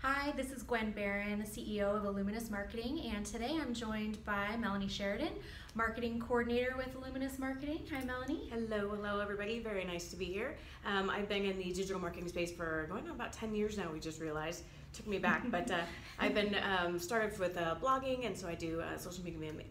Hi, this is Gwen Beren, the CEO of Illuminous Marketing, and today I'm joined by Melanie Sheridan, Marketing Coordinator with Illuminous Marketing. Hi, Melanie. Hello everybody. Very nice to be here. I've been in the digital marketing space for going on about 10 years now, we just realized. Took me back, but I've been started with blogging, and so I do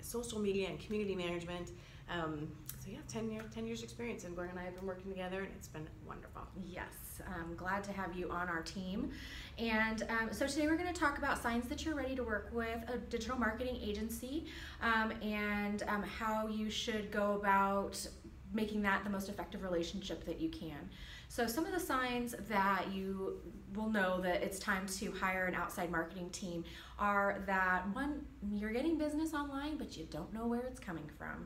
social media and community management. So yeah, 10 years experience, and Gwen and I have been working together, and it's been wonderful. Yes, I'm glad to have you on our team. And so today we're going to talk about signs that you're ready to work with a digital marketing agency, and how you should go about making that the most effective relationship that you can. So some of the signs that you will know that it's time to hire an outside marketing team are that, one, you're getting business online, but you don't know where it's coming from.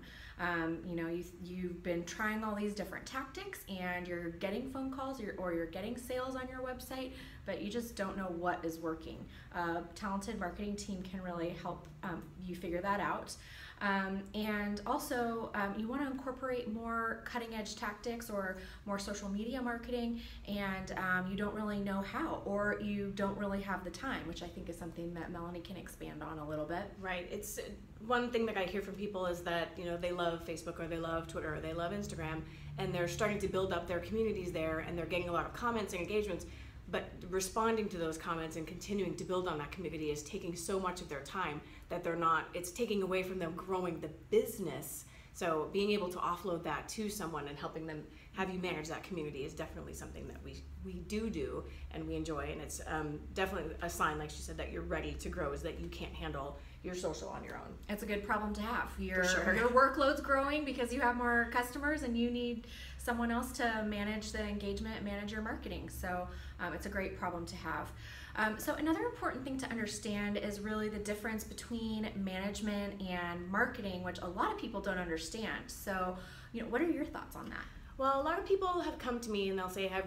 You've been trying all these different tactics, and you're getting phone calls or you're getting sales on your website, but you just don't know what is working. A talented marketing team can really help you figure that out. And also, you want to incorporate more cutting-edge tactics or more social media marketing, and you don't really know how, or you don't really have the time, which I think is something that Melanie can expand on a little bit. Right. It's one thing that I hear from people is that they love Facebook, or they love Twitter, or they love Instagram, and they're starting to build up their communities there, and they're getting a lot of comments and engagements. But responding to those comments and continuing to build on that community is taking so much of their time that it's taking away from them growing the business. So being able to offload that to someone and helping them have you manage that community is definitely something that we do and we enjoy. And it's definitely a sign, like she said, that you're ready to grow, is that you can't handle your social on your own. It's a good problem to have. Your sure. Your workload's growing because you have more customers, and you need someone else to manage the engagement, manage your marketing. So it's a great problem to have. So another important thing to understand is really the difference between management and marketing, which a lot of people don't understand. So, what are your thoughts on that? Well, a lot of people have come to me and they'll say, I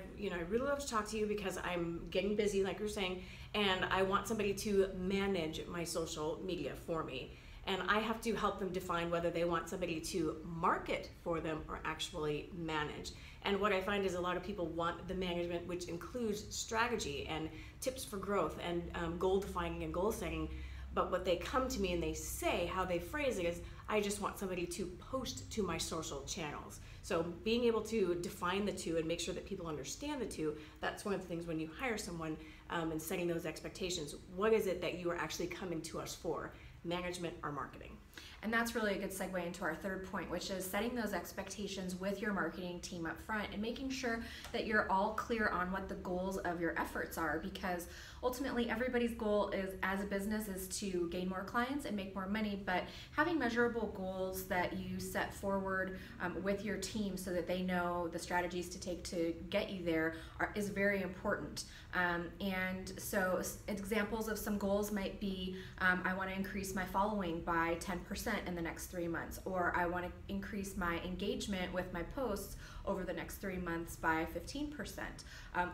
really love to talk to you because I'm getting busy, like you're saying, and I want somebody to manage my social media for me. And I have to help them define whether they want somebody to market for them or actually manage. And what I find is a lot of people want the management, which includes strategy and tips for growth and goal defining and goal setting. But what they come to me and they say, how they phrase it is, I just want somebody to post to my social channels. So being able to define the two and make sure that people understand the two, that's one of the things when you hire someone, and setting those expectations. What is it that you are actually coming to us for? Management or marketing? And that's really a good segue into our third point, which is setting those expectations with your marketing team up front and making sure that you're all clear on what the goals of your efforts are, because ultimately everybody's goal is, as a business, is to gain more clients and make more money, but having measurable goals that you set forward with your team so that they know the strategies to take to get you there is very important. And so examples of some goals might be, I want to increase my following by 10% in the next 3 months, or I want to increase my engagement with my posts over the next 3 months by 15%,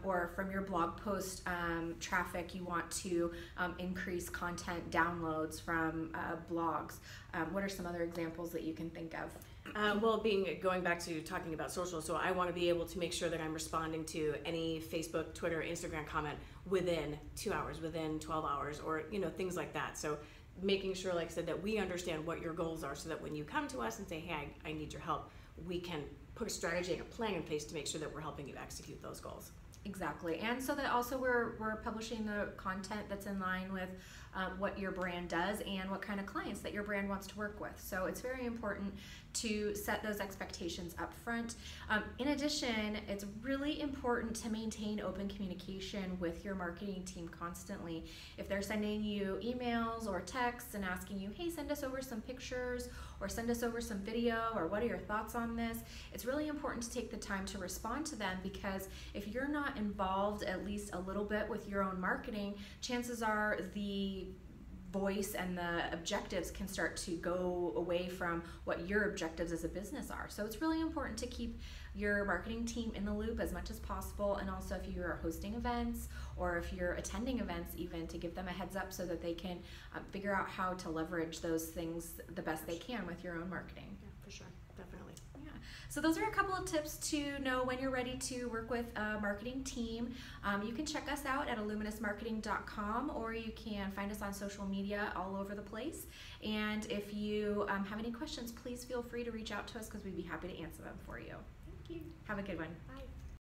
or from your blog post traffic, you want to increase content downloads from blogs. What are some other examples that you can think of? Going back to talking about social, so I want to be able to make sure that I'm responding to any Facebook, Twitter, Instagram comment within 2 hours, within 12 hours, or things like that. So making sure, like I said, that we understand what your goals are, so that when you come to us and say, hey, I need your help, we can put a strategy and a plan in place to make sure that we're helping you execute those goals. Exactly, and so that also we're publishing the content that's in line with what your brand does and what kind of clients that your brand wants to work with. So it's very important to set those expectations up front. In addition, it's really important to maintain open communication with your marketing team constantly. If they're sending you emails or texts and asking you, hey, send us over some pictures or send us over some video, or what are your thoughts on this, it's really important to take the time to respond to them, because if you're not involved at least a little bit with your own marketing, chances are the voice and the objectives can start to go away from what your objectives as a business are. So it's really important to keep your marketing team in the loop as much as possible, and also if you are hosting events or if you're attending events, even to give them a heads up so that they can figure out how to leverage those things the best they can with your own marketing. Yeah, for sure, definitely. Yeah. So those are a couple of tips to know when you're ready to work with a marketing team. You can check us out at illuminusmarketing.com, or you can find us on social media all over the place. And if you have any questions, please feel free to reach out to us because we'd be happy to answer them for you. Thank you. Have a good one. Bye.